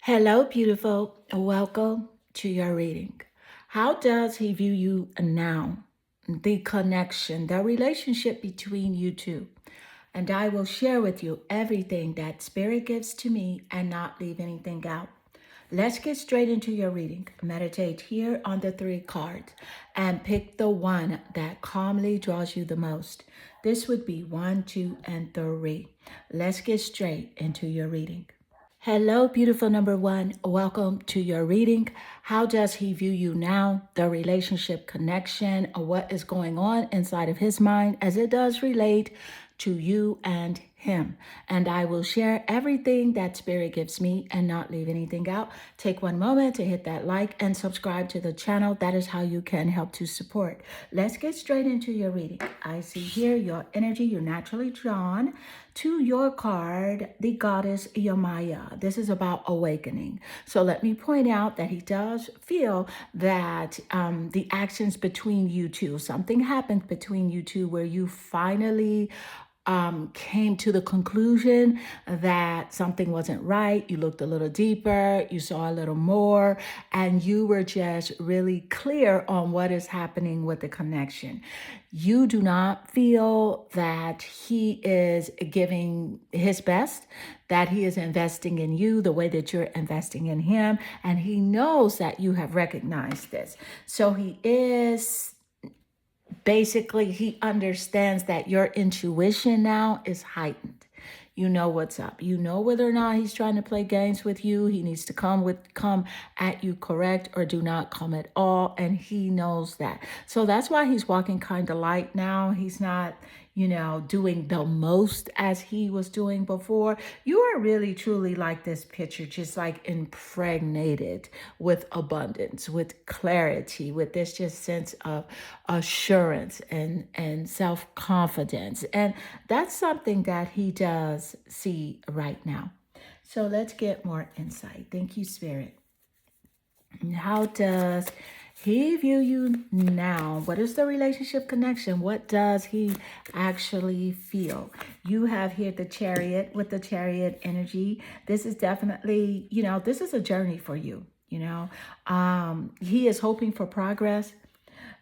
Hello, beautiful. Welcome to your reading. How does he view you now? The connection, the relationship between you two. And I will share with you everything that Spirit gives to me and not leave anything out. Let's get straight into your reading. Meditate here on the three cards and pick the one that calmly draws you the most. This would be 1, 2, and 3. Let's get straight into your reading. Hello, beautiful number one. Welcome to your reading. How does he view you now? The relationship connection, or what is going on inside of his mind as it does relate to you and him. And I will share everything that Spirit gives me and not leave anything out. Take one moment to hit that like and subscribe to the channel. That is how you can help to support. Let's get straight into your reading. I see here your energy. You're naturally drawn to your card, the goddess Yamaya. This is about awakening. So let me point out that he does feel that the actions between you two, something happened between you two where you finally came to the conclusion that something wasn't right. You looked a little deeper, you saw a little more, and you were just really clear on what is happening with the connection. You do not feel that he is giving his best, that he is investing in you the way that you're investing in him, and he knows that you have recognized this. So he is basically, he understands that your intuition now is heightened. You know what's up. You know whether or not he's trying to play games with you. He needs to come at you correct or do not come at all. And he knows that. So that's why he's walking kind of light now. He's not, doing the most as he was doing before. You are really truly like this picture, just like impregnated with abundance, with clarity, with this just sense of assurance and self-confidence. And that's something that he does see right now. So let's get more insight. Thank you, Spirit. How does he view you now? What is the relationship connection? What does he actually feel? You have here the Chariot with the Chariot energy. This is definitely, this is a journey for you. He is hoping for progress.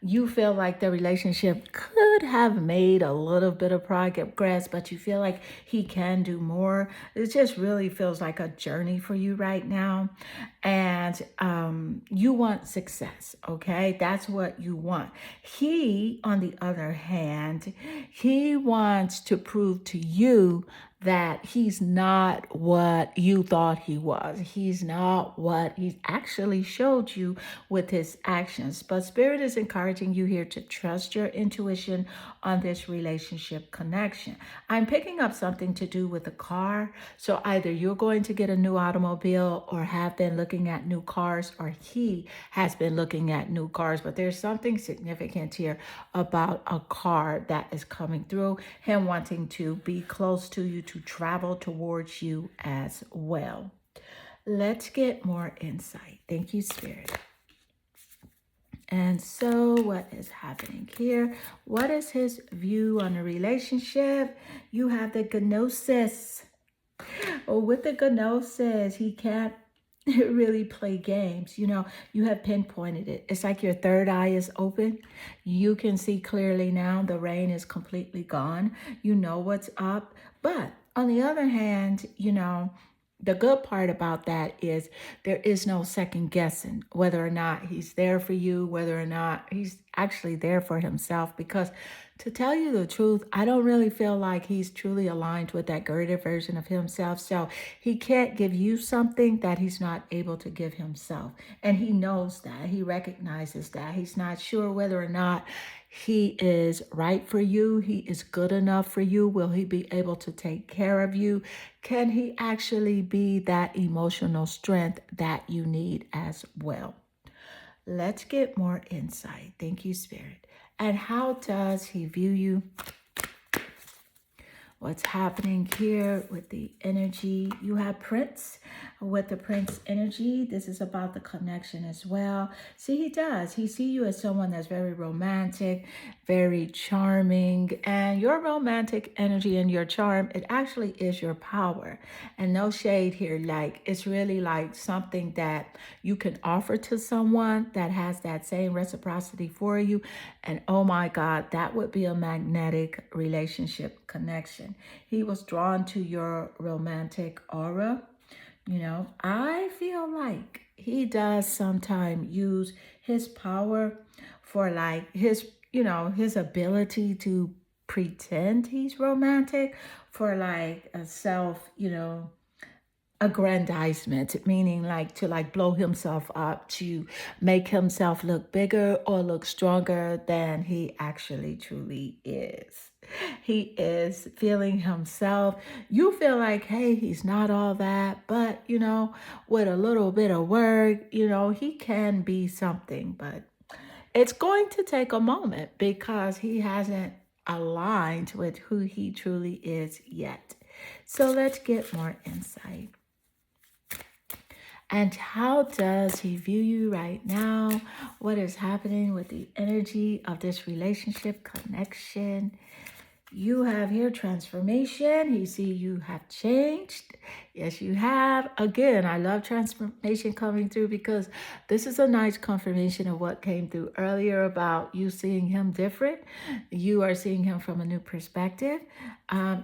You feel like the relationship could have made a little bit of progress, but you feel like he can do more. It just really feels like a journey for you right now. And you want success, okay? That's what you want. He, on the other hand, he wants to prove to you that he's not what you thought he was. He's not what he actually showed you with his actions. But Spirit is encouraging you here to trust your intuition on this relationship connection. I'm picking up something to do with a car. So either you're going to get a new automobile or have been looking at new cars, or he has been looking at new cars. But there's something significant here about a car that is coming through, him wanting to be close to you, to travel towards you as well. Let's get more insight. Thank you, Spirit. And so what is happening here? What is his view on a relationship? You have the gnosis. With the gnosis, he can't really play games. You have pinpointed it. It's like your third eye is open. You can see clearly now. The rain is completely gone. You know what's up. But on the other hand, the good part about that is there is no second guessing whether or not he's there for you, whether or not he's actually there for himself. Because to tell you the truth, I don't really feel like he's truly aligned with that greater version of himself. So he can't give you something that he's not able to give himself. And he knows that. He recognizes that. He's not sure whether or not he is right for you. He is good enough for you. Will he be able to take care of you? Can he actually be that emotional strength that you need as well? Let's get more insight. Thank you, Spirit. And how does he view you? What's happening here with the energy? You have Prince With the Prince energy, this is about the connection as well. See, he does. He see you as someone that's very romantic, very charming, and your romantic energy and your charm, it actually is your power. And no shade here, like it's really like something that you can offer to someone that has that same reciprocity for you. And oh my God, that would be a magnetic relationship connection. He was drawn to your romantic aura. I feel like he does sometimes use his power for like his ability to pretend he's romantic for like a self, aggrandizement, meaning like to like blow himself up, to make himself look bigger or look stronger than he actually truly is. He is feeling himself. You feel like, hey, he's not all that, but with a little bit of work, he can be something, but it's going to take a moment because he hasn't aligned with who he truly is yet. So let's get more insight. And how does he view you right now? What is happening with the energy of this relationship connection? You have here transformation. You see, you have changed. Yes, you have. Again, I love transformation coming through because this is a nice confirmation of what came through earlier about you seeing him different. You are seeing him from a new perspective.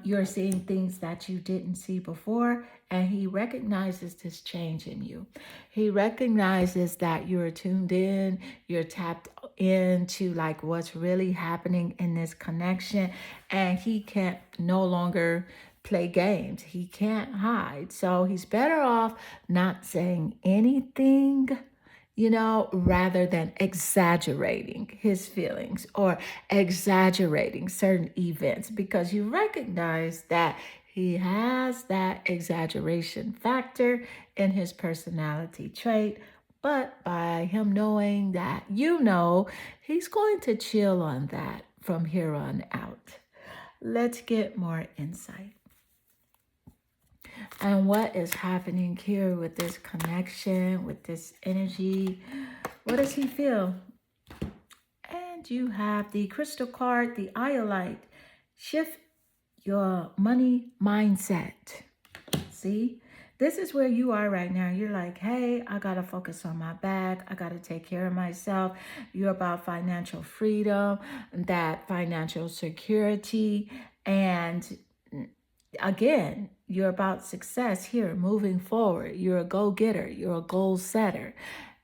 You're seeing things that you didn't see before, and he recognizes this change in you. He recognizes that you're tuned in, you're tapped into like what's really happening in this connection, and he can't no longer play games. He can't hide. So he's better off not saying anything, rather than exaggerating his feelings or exaggerating certain events, because you recognize that he has that exaggeration factor in his personality trait. But by him knowing that, he's going to chill on that from here on out. Let's get more insight. And what is happening here with this connection, with this energy? What does he feel? And you have the crystal card, the iolite. Shift your money mindset. See? This is where you are right now. You're like, hey, I got to focus on my bag. I got to take care of myself. You're about financial freedom, that financial security. And again, you're about success here, moving forward. You're a go-getter. You're a goal setter.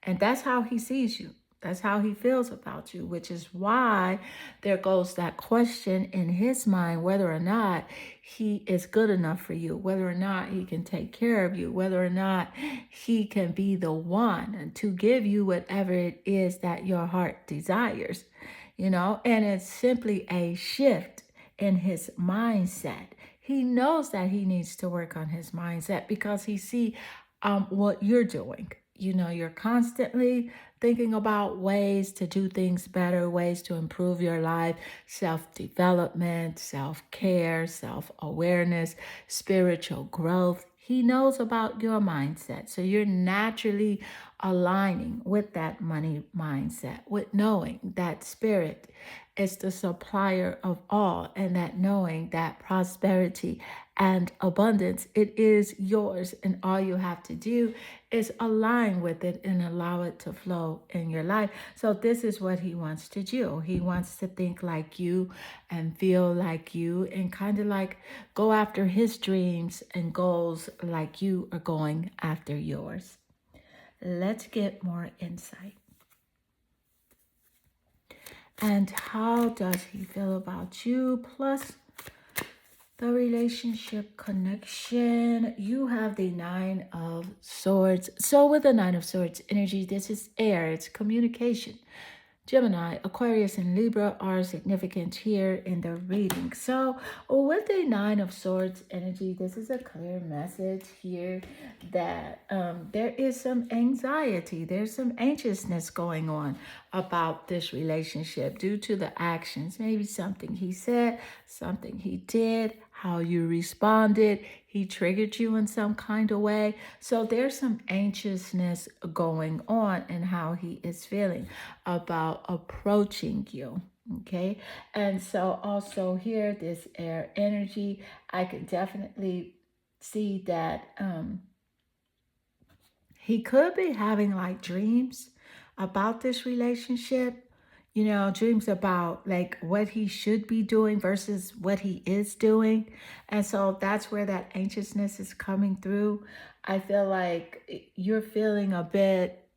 And that's how he sees you. That's how he feels about you, which is why there goes that question in his mind, whether or not he is good enough for you, whether or not he can take care of you, whether or not he can be the one to give you whatever it is that your heart desires, and it's simply a shift in his mindset. He knows that he needs to work on his mindset because he see what you're doing. You're constantly thinking about ways to do things better, ways to improve your life, self-development, self-care, self-awareness, spiritual growth. He knows about your mindset. So you're naturally aligning with that money mindset, with knowing that spirit is the supplier of all, and that knowing that prosperity and abundance, it is yours, and all you have to do is align with it and allow it to flow in your life. So this is what he wants to do. He wants to think like you and feel like you and kind of like go after his dreams and goals like you are going after yours. Let's get more insight. And how does he feel about you? Plus the relationship connection. You have the Nine of Swords. So with the Nine of Swords energy, this is air. It's communication. Gemini, Aquarius, and Libra are significant here in the reading. So with the Nine of Swords energy, this is a clear message here that there is some anxiety. There's some anxiousness going on about this relationship due to the actions, maybe something he said, something he did, how you responded. He triggered you in some kind of way. So there's some anxiousness going on in how he is feeling about approaching you. Okay. And so also here, this air energy, I can definitely see that he could be having like dreams about this relationship, dreams about like what he should be doing versus what he is doing. And so that's where that anxiousness is coming through. I feel like you're feeling a bit,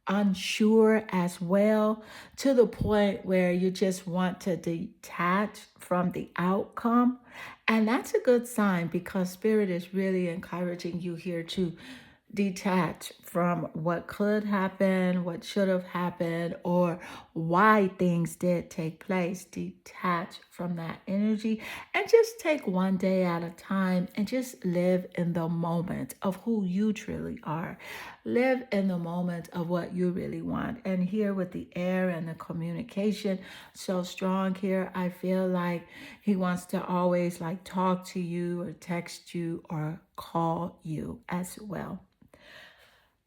unsure as well, to the point where you just want to detach from the outcome. And that's a good sign, because Spirit is really encouraging you here to detach from what could happen, what should have happened, or why things did take place. Detach from that energy and just take one day at a time and just live in the moment of who you truly are. Live in the moment of what you really want. And here with the air and the communication so strong here, I feel like he wants to always like talk to you or text you or call you as well.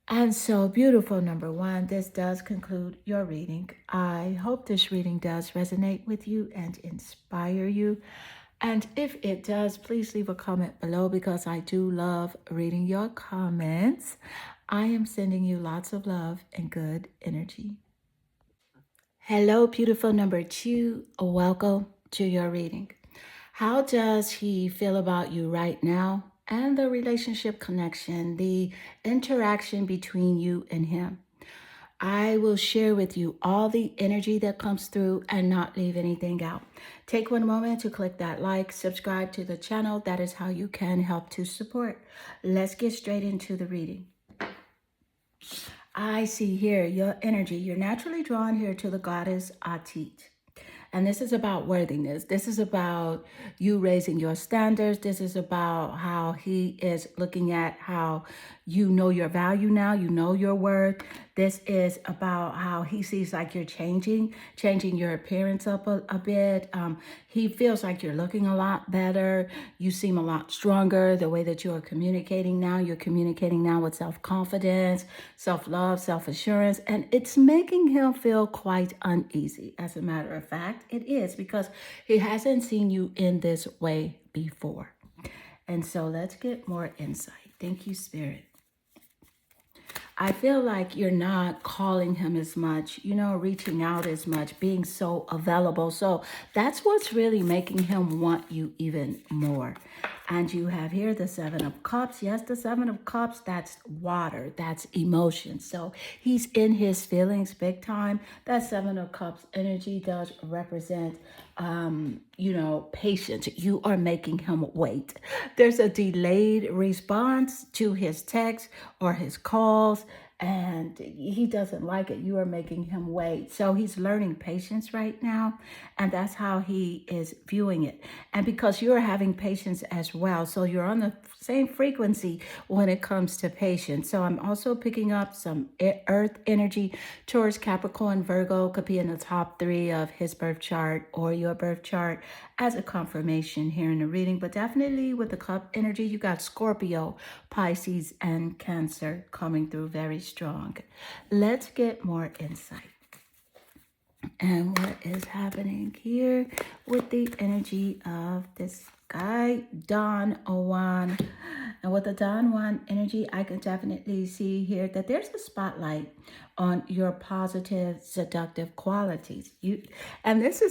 And so, beautiful number one, this does conclude your reading. I hope this reading does resonate with you and inspire you. And if it does, please leave a comment below, because I do love reading your comments. I am sending you lots of love and good energy. Hello, beautiful number two. Welcome to your reading. How does he feel about you right now? And the relationship connection, the interaction between you and him. I will share with you all the energy that comes through and not leave anything out. Take one moment to click that like, subscribe to the channel. That is how you can help to support. Let's get straight into the reading. I see here your energy. You're naturally drawn here to the goddess Atit. And this is about worthiness. This is about you raising your standards. This is about how he is looking at how you know your value now, you know your worth. This is about how he sees like you're changing your appearance up a bit. He feels like you're looking a lot better. You seem a lot stronger. The way that you are communicating now, you're communicating now with self-confidence, self-love, self-assurance, and it's making him feel quite uneasy. As a matter of fact, it is, because he hasn't seen you in this way before. And so let's get more insight. Thank you, Spirit. I feel like you're not calling him as much, reaching out as much, being so available. So that's what's really making him want you even more. And you have here the Seven of Cups. Yes, the Seven of Cups, that's water, that's emotion. So he's in his feelings big time. That Seven of Cups energy does represent, patience. You are making him wait. There's a delayed response to his text or his calls, and he doesn't like it. You are making him wait. So he's learning patience right now, and that's how he is viewing it. And because you're having patience as well, so you're on the same frequency when it comes to patience. So I'm also picking up some earth energy. Taurus, Capricorn, Virgo could be in the top 3 of his birth chart or your birth chart as a confirmation here in the reading. But definitely with the cup energy, you got Scorpio, Pisces, and Cancer coming through very strong. Let's get more insight. And what is happening here with the energy of this guy, Don Juan. And with the Don Juan energy, I can definitely see here that there's a spotlight on your positive, seductive qualities. And this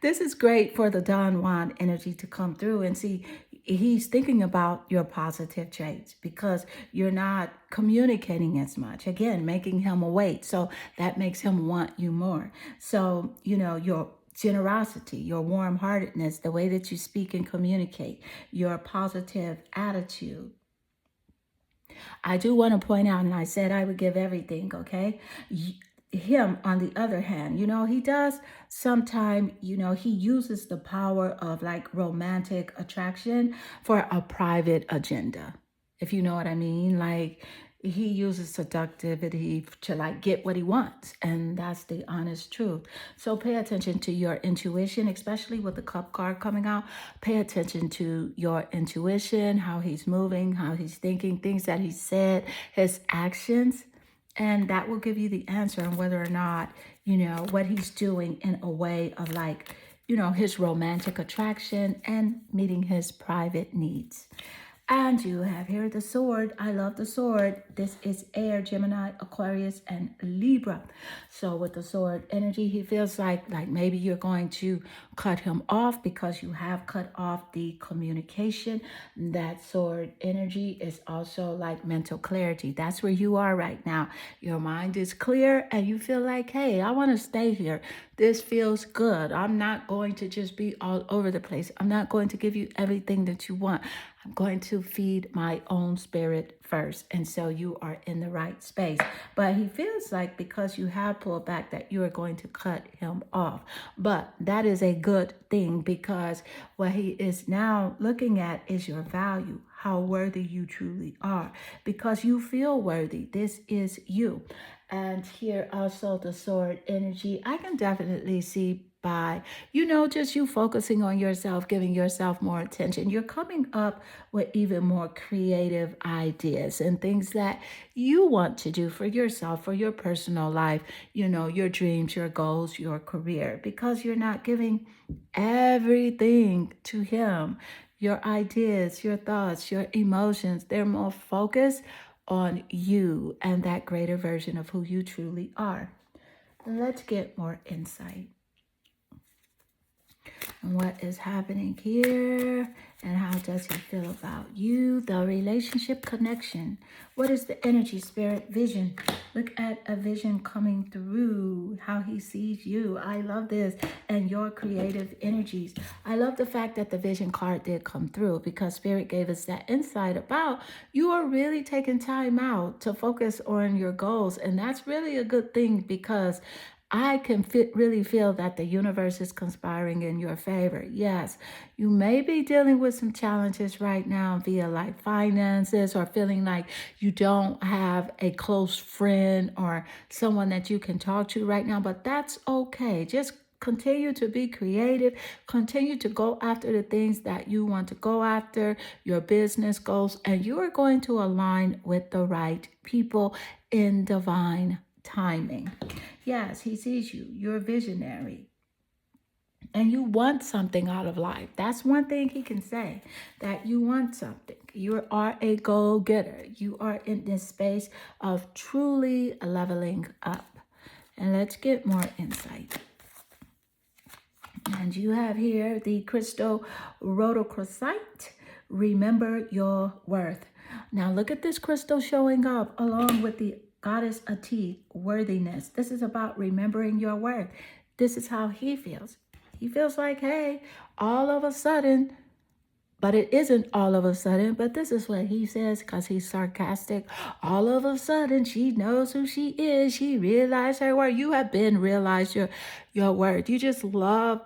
is great for the Don Juan energy to come through and see. He's thinking about your positive traits because you're not communicating as much. Again, making him wait. So that makes him want you more. So, your generosity, your warm-heartedness, the way that you speak and communicate, your positive attitude. I do want to point out, and I said I would give everything, okay? Him, on the other hand, he does sometimes, he uses the power of like romantic attraction for a private agenda, if you know what I mean. Like, he uses seductivity to like get what he wants, and that's the honest truth. So pay attention to your intuition, especially with the cup card coming out. Pay attention to your intuition, how he's moving, how he's thinking, things that he said, his actions, and that will give you the answer on whether or not, what he's doing in a way of like, his romantic attraction and meeting his private needs. And you have here the sword. I love the sword. This is air, Gemini, Aquarius, and Libra. So with the sword energy, he feels like maybe you're going to cut him off because you have cut off the communication. That sword energy is also like mental clarity. That's where you are right now. Your mind is clear and you feel like, hey, I want to stay here. This feels good. I'm not going to just be all over the place. I'm not going to give you everything that you want. I'm going to feed my own spirit first. And so you are in the right space. But he feels like because you have pulled back that you are going to cut him off. But that is a good thing because what he is now looking at is your value, how worthy you truly are, because you feel worthy. This is you. And here also the sword energy, I can definitely see by, just you focusing on yourself, giving yourself more attention. You're coming up with even more creative ideas and things that you want to do for yourself, for your personal life, your dreams, your goals, your career, because you're not giving everything to him. Your ideas, your thoughts, your emotions, they're more focused on you and that greater version of who you truly are. Let's get more insight on what is happening here and how does he feel about you, the relationship connection. What is the energy, spirit, vision? Look at a vision coming through, how he sees you. I love this. And your creative energies. I love the fact that the vision card did come through because spirit gave us that insight about you are really taking time out to focus on your goals. And that's really a good thing because I can really feel that the universe is conspiring in your favor. Yes, you may be dealing with some challenges right now via like finances or feeling like you don't have a close friend or someone that you can talk to right now, but that's okay. Just continue to be creative. Continue to go after the things that you want to go after, your business goals, and you are going to align with the right people in divine timing. Yes, he sees you. You're a visionary. And you want something out of life. That's one thing he can say, that you want something. You are a go-getter. You are in this space of truly leveling up. And let's get more insight. And you have here the crystal rhodochrosite. Remember your worth. Now look at this crystal showing up along with the goddess Ati, worthiness. This is about remembering your worth. This is how he feels. He feels like, hey, all of a sudden, but it isn't all of a sudden, but this is what he says because he's sarcastic. All of a sudden, she knows who she is. She realized her worth. You have been realized your worth. You just love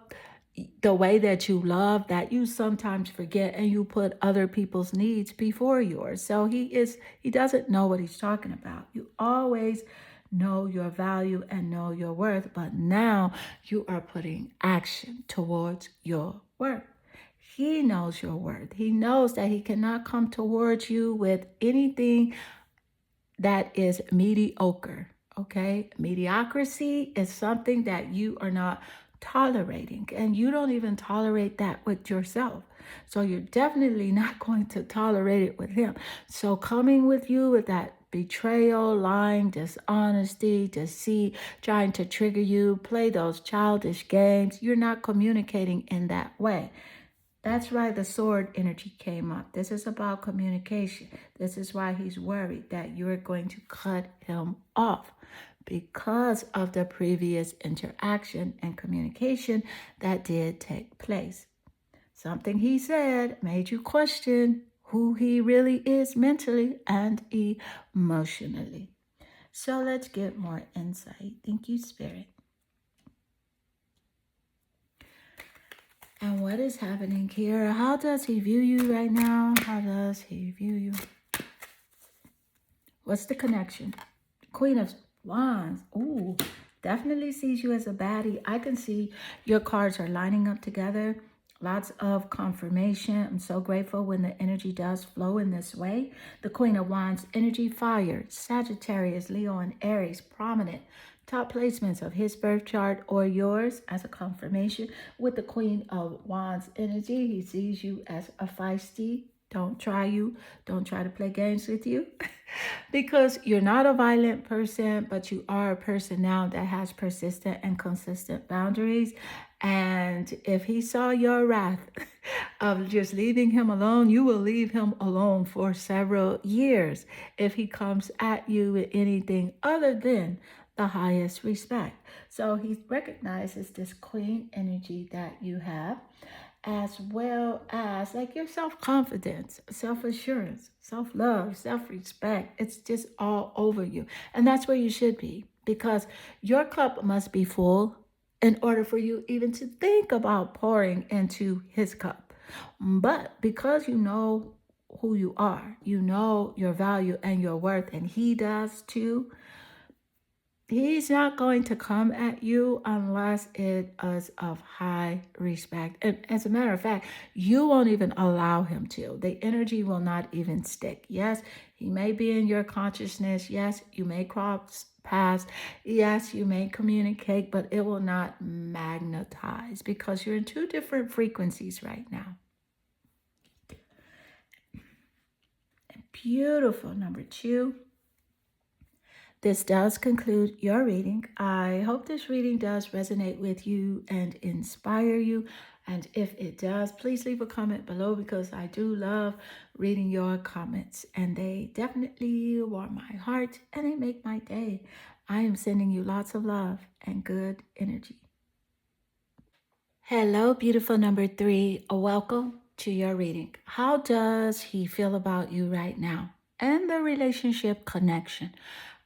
the way that you love that you sometimes forget and you put other people's needs before yours. So he doesn't know what he's talking about. You always know your value and know your worth, but now you are putting action towards your worth. He knows your worth. He knows that he cannot come towards you with anything that is mediocre. Okay? Mediocrity is something that you are not tolerating, and you don't even tolerate that with yourself. So you're definitely not going to tolerate it with him. So coming with you with that betrayal, lying, dishonesty, deceit, trying to trigger you, play those childish games, you're not communicating in that way. That's why the sword energy came up. This is about communication. This is why he's worried that you're going to cut him off because of the previous interaction and communication that did take place. Something he said made you question who he really is mentally and emotionally. So let's get more insight. Thank you, Spirit. And what is happening here? How does he view you right now? How does he view you? What's the connection? Queen of Wands. Ooh, definitely sees you as a baddie. I can see your cards are lining up together. Lots of confirmation. I'm so grateful when the energy does flow in this way. The Queen of Wands energy, fire, Sagittarius, Leo, and Aries, prominent. Top placements of his birth chart or yours as a confirmation. With the Queen of Wands energy, he sees you as a feisty. Don't try to play games with you. Because you're not a violent person, but you are a person now that has persistent and consistent boundaries. And if he saw your wrath of just leaving him alone, you will leave him alone for several years if he comes at you with anything other than the highest respect. So he recognizes this queen energy that you have, as well as like your self-confidence, self-assurance, self-love, self-respect. It's just all over you. And that's where you should be, because your cup must be full in order for you even to think about pouring into his cup. But because you know who you are, you know your value and your worth, and he does too, he's not going to come at you unless it is of high respect. And as a matter of fact, you won't even allow him to. The energy will not even stick. Yes, he may be in your consciousness. Yes, you may cross paths. Yes, you may communicate, but it will not magnetize because you're in two different frequencies right now. Beautiful. Number 2. This does conclude your reading. I hope this reading does resonate with you and inspire you. And if it does, please leave a comment below, because I do love reading your comments. And they definitely warm my heart and they make my day. I am sending you lots of love and good energy. Hello, beautiful number 3. Welcome to your reading. How does he feel about you right now? And the relationship connection.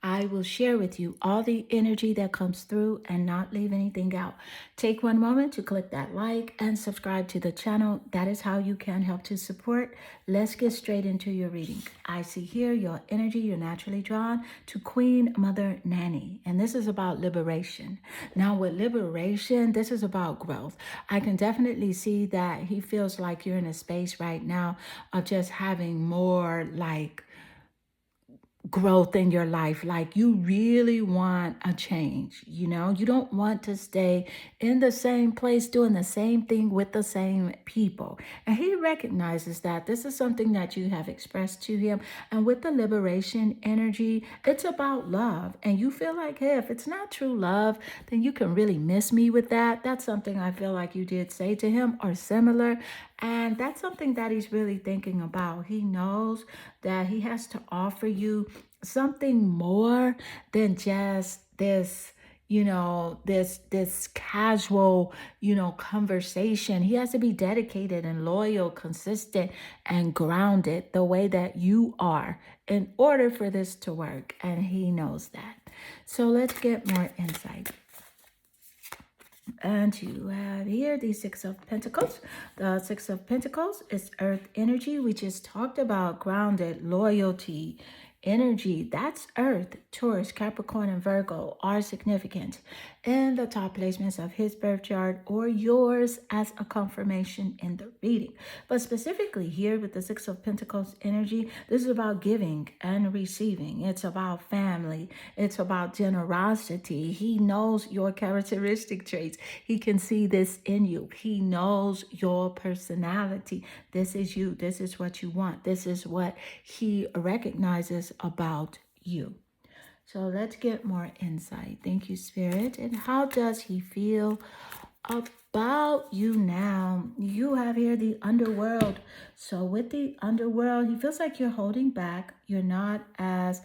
I will share with you all the energy that comes through and not leave anything out. Take one moment to click that like and subscribe to the channel. That is how you can help to support. Let's get straight into your reading. I see here your energy. You're naturally drawn to Queen Mother Nanny. And this is about liberation. Now with liberation, this is about growth. I can definitely see that he feels like you're in a space right now of just having more like growth in your life. Like you really want a change, you don't want to stay in the same place doing the same thing with the same people. And he recognizes that this is something that you have expressed to him. And with the liberation energy, it's about love. And you feel like, hey, if it's not true love, then you can really miss me with that. That's something I feel like you did say to him or similar. And that's something that he's really thinking about. He knows that he has to offer you something more than just this, this casual, conversation. He has to be dedicated and loyal, consistent, and grounded the way that you are in order for this to work. And he knows that. So let's get more insight. And you have here the Six of Pentacles. The Six of Pentacles is earth energy. We just talked about grounded loyalty energy. That's earth. Taurus, Capricorn, and Virgo are significant in the top placements of his birth chart or yours as a confirmation in the reading. But specifically here with the Six of Pentacles energy, this is about giving and receiving. It's about family. It's about generosity. He knows your characteristic traits. He can see this in you. He knows your personality. This is you. This is what you want. This is what he recognizes about you. So let's get more insight. Thank you, Spirit. And how does he feel about you now? You have here the underworld. So with the underworld, he feels like you're holding back. You're not as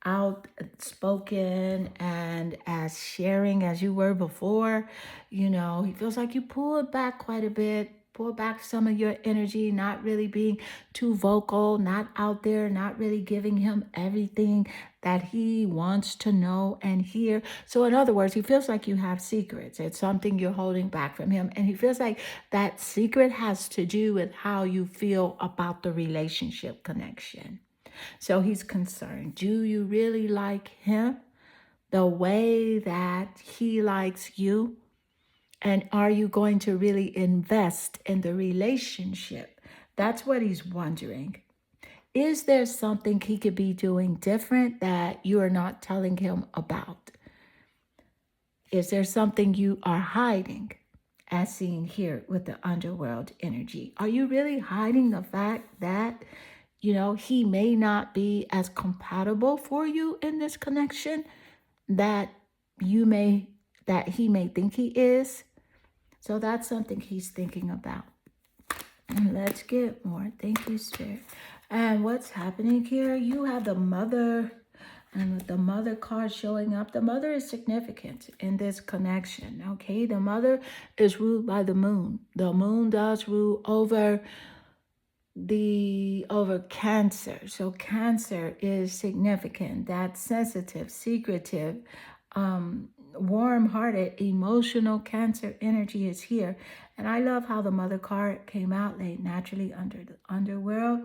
outspoken and as sharing as you were before. He feels like you pulled back quite a bit. Pull back some of your energy, not really being too vocal, not out there, not really giving him everything that he wants to know and hear. So in other words, he feels like you have secrets. It's something you're holding back from him. And he feels like that secret has to do with how you feel about the relationship connection. So he's concerned. Do you really like him the way that he likes you? And are you going to really invest in the relationship? That's what he's wondering. Is there something he could be doing different that you are not telling him about? Is there something you are hiding, as seen here with the underworld energy? Are you really hiding the fact that, he may not be as compatible for you in this connection that he may think he is? So that's something he's thinking about. And let's get more. Thank you, Spirit. And what's happening here? You have the mother, and with the mother card showing up, the mother is significant in this connection. Okay, the mother is ruled by the moon. The moon does rule over Cancer. So Cancer is significant. That's sensitive, secretive, warm-hearted, emotional Cancer energy is here. And I love how the mother card came out late naturally under the underworld.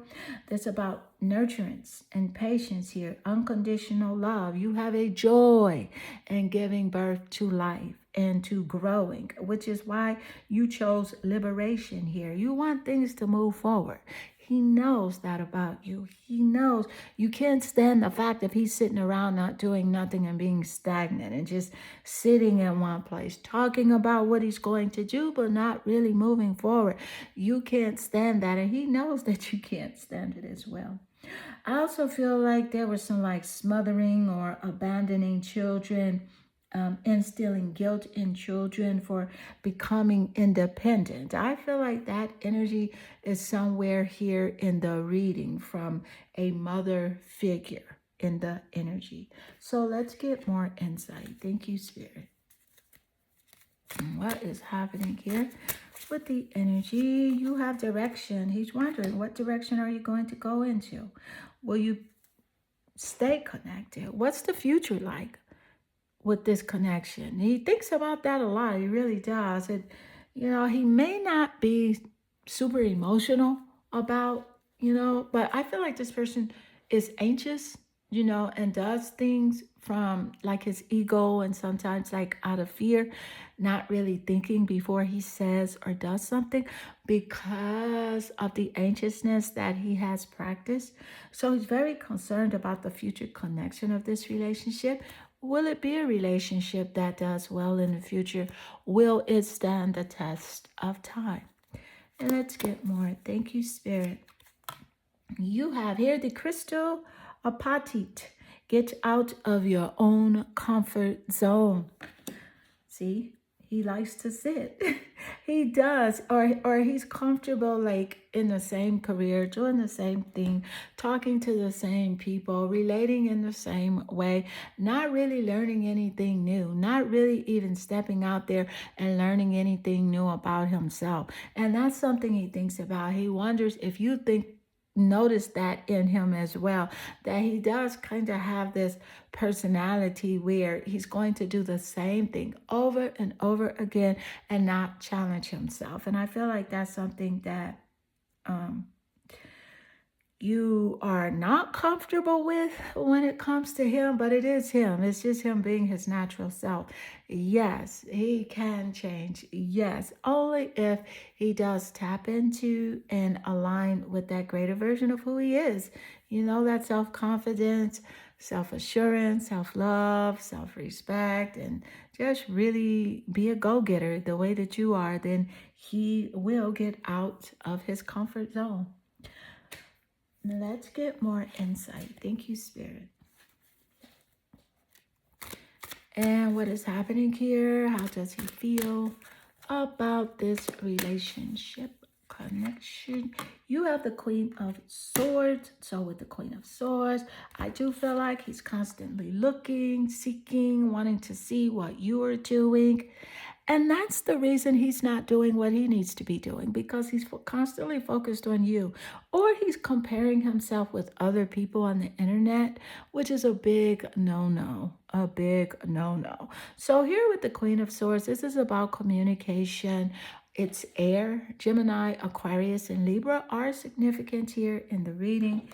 That's about nurturance and patience here, unconditional love. You have a joy in giving birth to life and to growing, which is why you chose liberation here. You want things to move forward. He knows that about you. He knows you can't stand the fact that he's sitting around not doing nothing and being stagnant and just sitting in one place, talking about what he's going to do, but not really moving forward. You can't stand that, and he knows that you can't stand it as well. I also feel like there was some smothering or abandoning children, instilling guilt in children for becoming independent. I feel like that energy is somewhere here in the reading from a mother figure in the energy. So let's get more insight. Thank you, Spirit. What is happening here with the energy? You have direction. He's wondering, what direction are you going to go into? Will you stay connected? What's the future like with this connection? He thinks about that a lot. He really does. He may not be super emotional about, but I feel like this person is anxious, and does things from his ego and sometimes out of fear, not really thinking before he says or does something because of the anxiousness that he has practiced. So he's very concerned about the future connection of this relationship. Will it be a relationship that does well in the future? Will it stand the test of time? And let's get more. Thank you, Spirit. You have here the crystal apatit. Get out of your own comfort zone. See, he likes to sit. He does, or he's comfortable in the same career, doing the same thing, talking to the same people, relating in the same way, not really learning anything new, not really even stepping out there and learning anything new about himself. And that's something he thinks about. He wonders if you notice that in him as well, that he does kind of have this personality where he's going to do the same thing over and over again and not challenge himself. And I feel like that's something that you are not comfortable with when it comes to him, but it is him. It's just him being his natural self. Yes, he can change. Yes, only if he does tap into and align with that greater version of who he is. That self-confidence, self-assurance, self-love, self-respect, and just really be a go-getter the way that you are, then he will get out of his comfort zone. Let's get more insight. Thank you, Spirit. And what is happening here? How does he feel about this relationship connection? You have the Queen of Swords. So with the Queen of Swords, I do feel like he's constantly looking, seeking, wanting to see what you are doing. And that's the reason he's not doing what he needs to be doing, because he's constantly focused on you, or he's comparing himself with other people on the internet, which is a big no-no, a big no-no. So here with the Queen of Swords, this is about communication. It's air. Gemini, Aquarius, and Libra are significant here in the reading.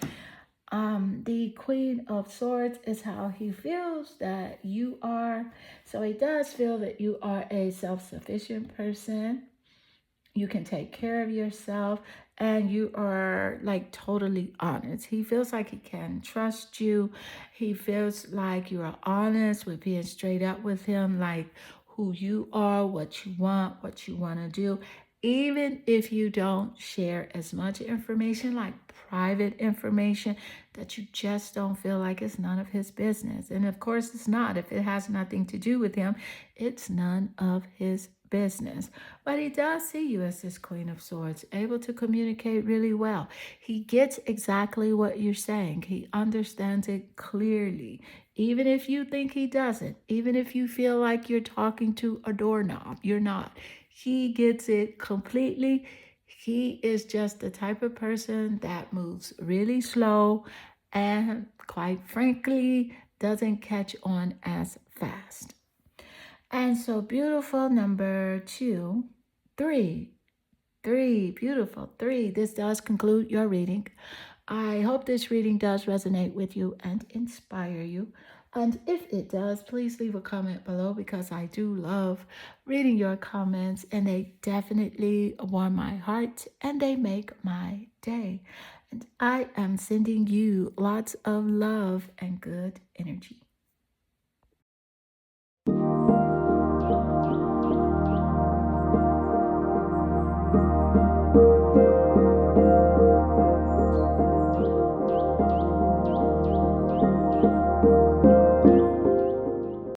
The Queen of Swords is how he feels that you are. So he does feel that you are a self-sufficient person. You can take care of yourself, and you are like totally honest. He feels like he can trust you. He feels like you are honest with being straight up with him, like who you are, what you want to do. Even if you don't share as much information, like private information, that you just don't feel like it's none of his business. And of course, it's not. If it has nothing to do with him, it's none of his business. But he does see you as this Queen of Swords, able to communicate really well. He gets exactly what you're saying, he understands it clearly. Even if you think he doesn't, even if you feel like you're talking to a doorknob, you're not. He gets it completely. He is just the type of person that moves really slow and, quite frankly, doesn't catch on as fast. And so, beautiful number two, three. Three, beautiful. Three. This does conclude your reading. I hope this reading does resonate with you and inspire you. And if it does, please leave a comment below, because I do love reading your comments, and they definitely warm my heart and they make my day. And I am sending you lots of love and good energy.